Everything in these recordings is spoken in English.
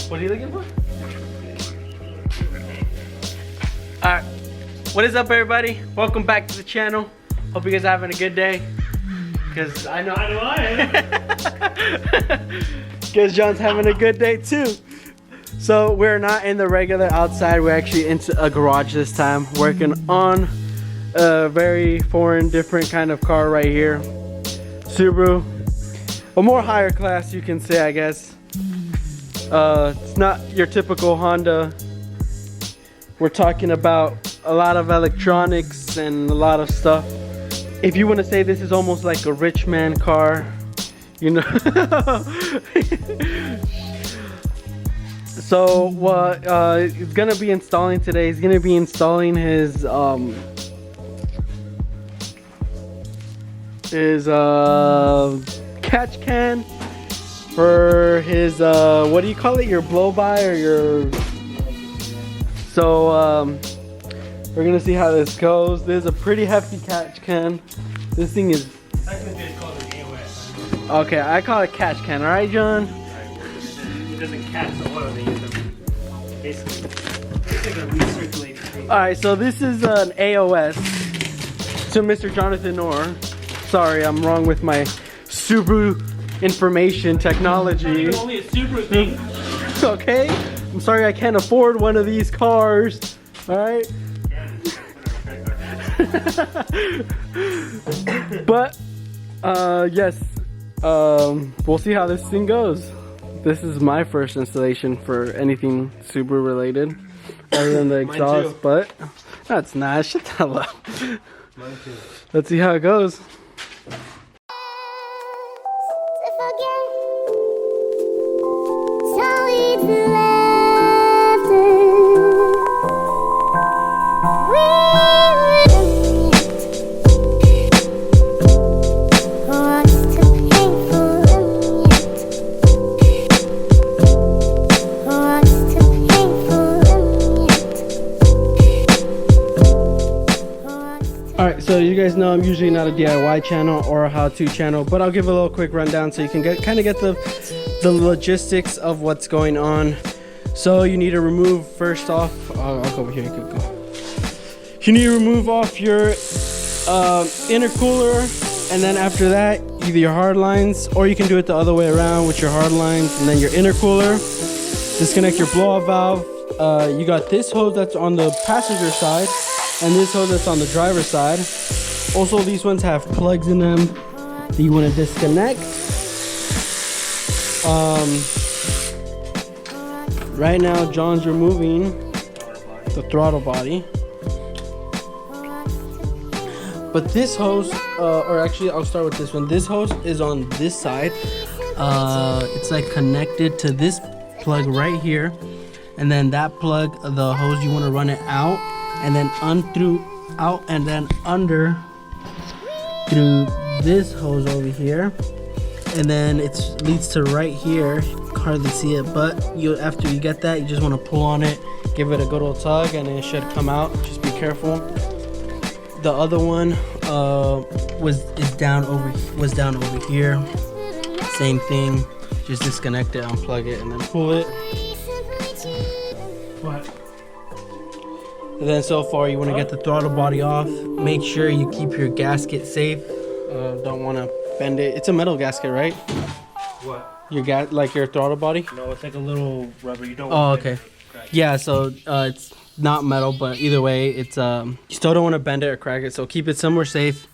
What are you looking for? Alright, what is up everybody? Welcome back to the channel. Hope you guys are having a good day. Cause I know I am. Cause John's having a good day too. So we're not in the regular outside, we're actually into a garage this time, working on a very foreign, different kind of car right here. Subaru. A more higher class, you can say, I guess. It's not your typical Honda. We're talking about a lot of electronics and a lot of stuff. If you want to say this is almost like a rich man car, you know. So what he's gonna be installing today, he's gonna be installing his catch can for his what do you call it, your blow by or your, so we're gonna see how this goes. There's a pretty hefty catch can. This thing is Technically it's called an AOS. okay, I call it catch can, all right John? It doesn't catch the oil, they use them basically. It's like a recirculating thing. All right, so this is an AOS to Mr. Jonathan Orr. Sorry, I'm wrong with my Subaru information technology. It's only a Subaru thing. Okay, I'm sorry I can't afford one of these cars. All right. But yes, we'll see how this thing goes. This is my first installation for anything Subaru related, other than the exhaust. But that's nice. Shut the hell up. Mine too. Let's see how it goes. Alright, so you guys know I'm usually not a DIY channel or a how-to channel, but I'll give a little quick rundown so you can kind of get the logistics of what's going on. So you need to remove, first off, I'll go over here, you can go. You need to remove off your intercooler, and then after that, either your hard lines, or you can do it the other way around with your hard lines and then your intercooler. Disconnect your blow-off valve. You got this hose that's on the passenger side, and this hose that's on the driver's side. Also, these ones have plugs in them that you want to disconnect. Right now, John's removing the throttle body. But this hose, or actually, I'll start with this one. This hose is on this side. It's like connected to this plug right here. And then that plug, the hose, you want to run it out. And then out and then under through this hose over here, and then it leads to right here. You can hardly see it, but after you get that, you just want to pull on it, give it a good old tug, and it should come out. Just be careful. The other one was down over here. Same thing. Just disconnect it, unplug it, and then pull it. And then so far you want to get the throttle body off. Make sure you keep your gasket safe. Don't want to bend it. It's a metal gasket, right? What? Your like your throttle body? No, it's like a little rubber. You don't Oh, want okay. Yeah, so it's not metal, but either way, it's you still don't want to bend it or crack it. So keep it somewhere safe.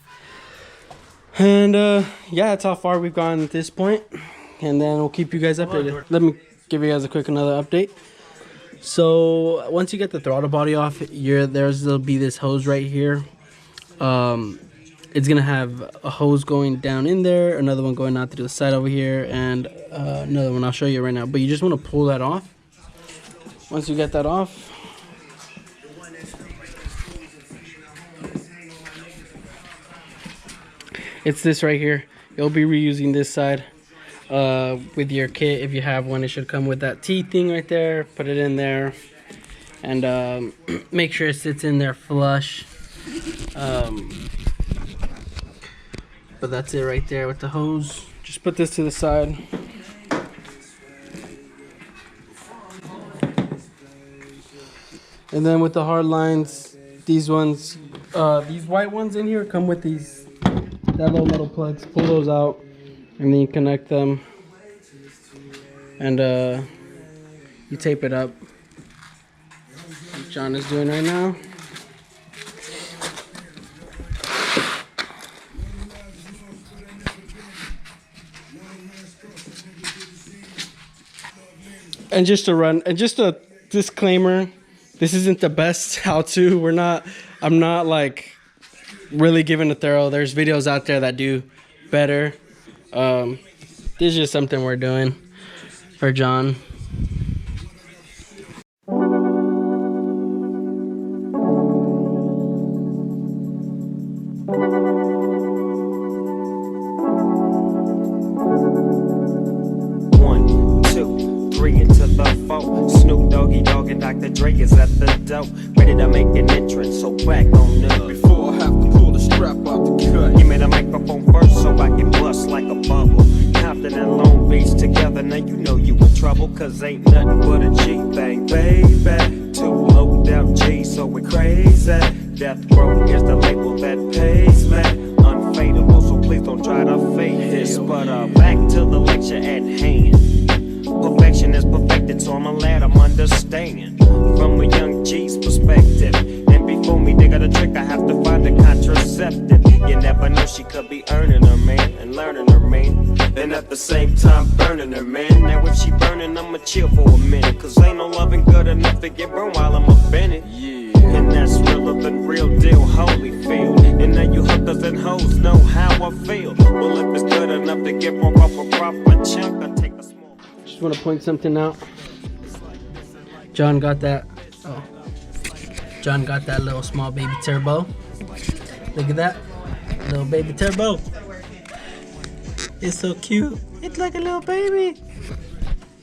And yeah, that's how far we've gone at this point. And then we'll keep you guys updated. Let me give you guys a quick another update. So once you get the throttle body off, there'll be this hose right here. It's gonna have a hose going down in there, another one going out to the side over here, and another one I'll show you right now. But you just want to pull that off. Once you get that off, it's this right here. You'll be reusing this side. With your kit, if you have one, it should come with that T thing right there. Put it in there and make sure it sits in there flush. But that's it right there with the hose. Just put this to the side. And then with the hard lines, these ones, these white ones in here come with that little metal plugs. Pull those out, and then you connect them, and you tape it up. Like John is doing right now. And just a disclaimer, this isn't the best how-to. I'm not like really giving a thorough. There's videos out there that do better. This is just something we're doing for John. Snoop Doggy Dogg and Dr. Dre is at the door, ready to make an entrance, so back on up. Before I have to pull the strap out the cut, Give me the microphone first so I can bust like a bubble. Compton and Long Beach together, now you know you in trouble, cause ain't nothing but a G thing, baby. Too low down G, so we crazy. Death Row is the label that pays me. Unfadable, so please don't try to fake this. But back to the lecture at hand. Perfection is perfected, so I'm glad I'm understanding from a young G's perspective. And before me dig out a trick, I have to find a contraceptive. You never know, she could be earning her man and learning her man, and at the same time burning her man. Now if she burning, I'ma chill for a minute, cause ain't no loving good enough to get burned while I'm offended. Yeah, and that's realer than real deal, Holyfield. And now you hookers and hoes know how I feel. Well, if it's good enough to get broke off a proper chunk, I take a small. Just want to point something out. John got that. Oh, John got that little small baby turbo. Look at that little baby turbo. It's so cute. It's like a little baby.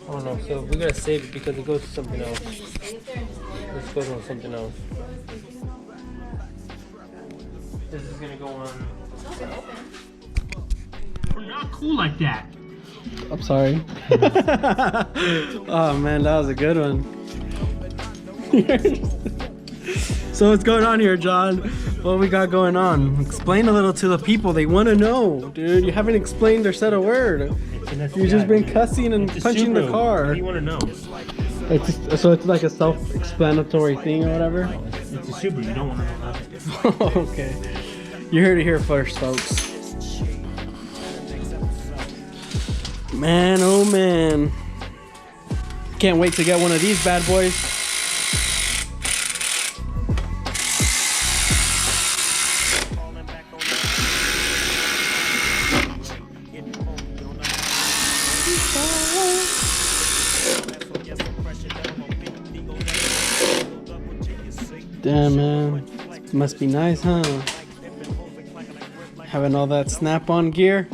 Oh no, so we gotta save it because it goes to something else. This goes on something else. This is gonna go on. We're not cool like that. I'm sorry. Oh man, that was a good one. So what's going on here, John? What we got going on? Explain a little to the people. They want to know, dude. You haven't explained or said a word. You've just been cussing and punching the car. What do you want to know? So it's like a self-explanatory thing or whatever? It's a Subaru. You don't want to know nothing. Okay. You heard it here first, folks. Man, oh man. Can't wait to get one of these bad boys. Damn, man. Must be nice, huh? Having all that snap-on gear.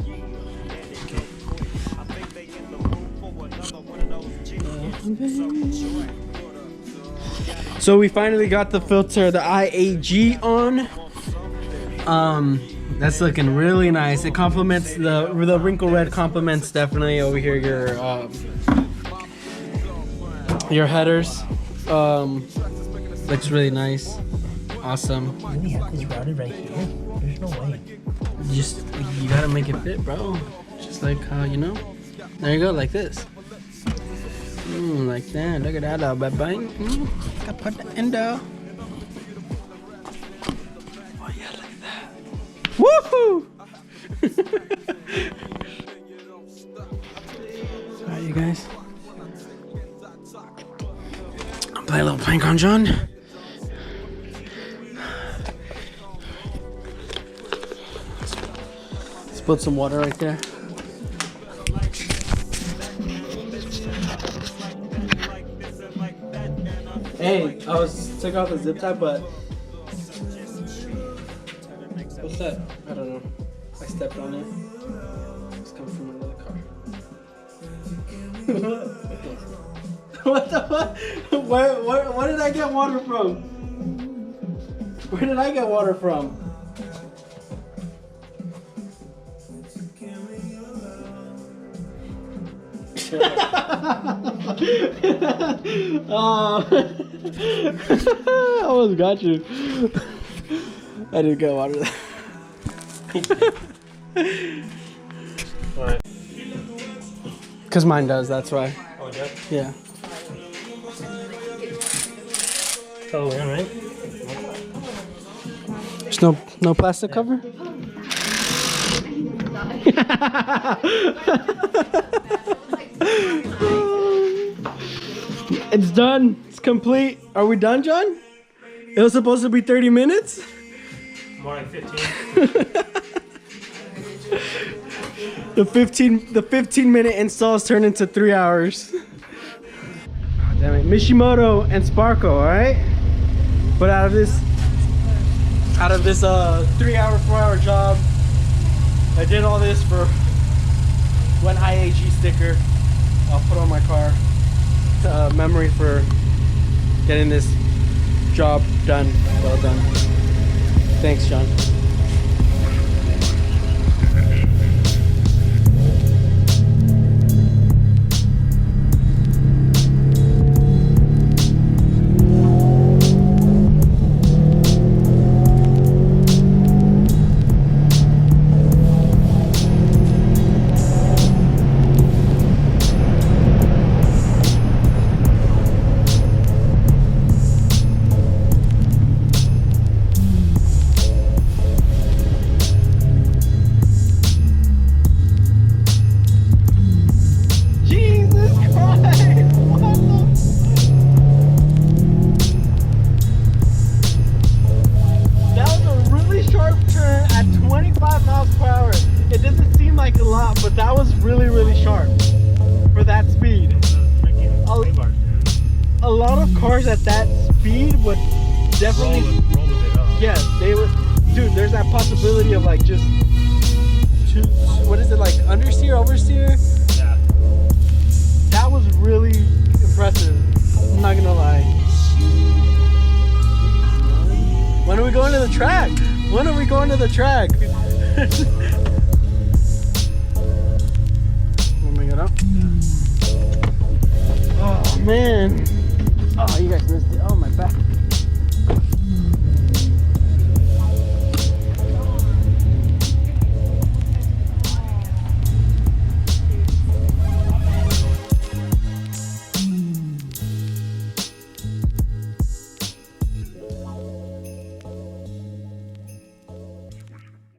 So we finally got the filter, the IAG on. That's looking really nice. It complements the wrinkle red complements definitely over here your headers. Looks really nice. Awesome. We have this routed right here. There's no way. You gotta make it fit, bro. Just like how, you know. There you go, like this. Like that. Look at that little baby. Gotta put the end down. Oh yeah, like that. Woohoo! Alright, you guys. I'll play a little prank on John. Let's put some water right there. Hey, I took off the zip tie, but what's that? I don't know. I stepped on it. It's coming from another car. What the fuck? Where did I get water from? Where did I get water from? Oh. I almost got you. I didn't get water there. What? Because mine does, that's why. Oh, yeah? Yeah. Oh, yeah, right? There's no plastic cover? It's done. It's complete. Are we done, John? It was supposed to be 30 minutes? More like 15. The 15-minute installs turned into 3 hours. Damn it. Mishimoto and Sparko, alright? But out of this 3-hour, 4-hour job, I did all this for one IAG sticker I'll put on my car. Memory for getting this job done. Well done. Thanks, John. A lot of cars at that speed would definitely roll a bit up. Yes, they would. Dude, there's that possibility of like just what is it, like understeer, oversteer? Yeah. That was really impressive. I'm not gonna lie. When are we going to the track? When are we going to the track? Warming it up. Oh man.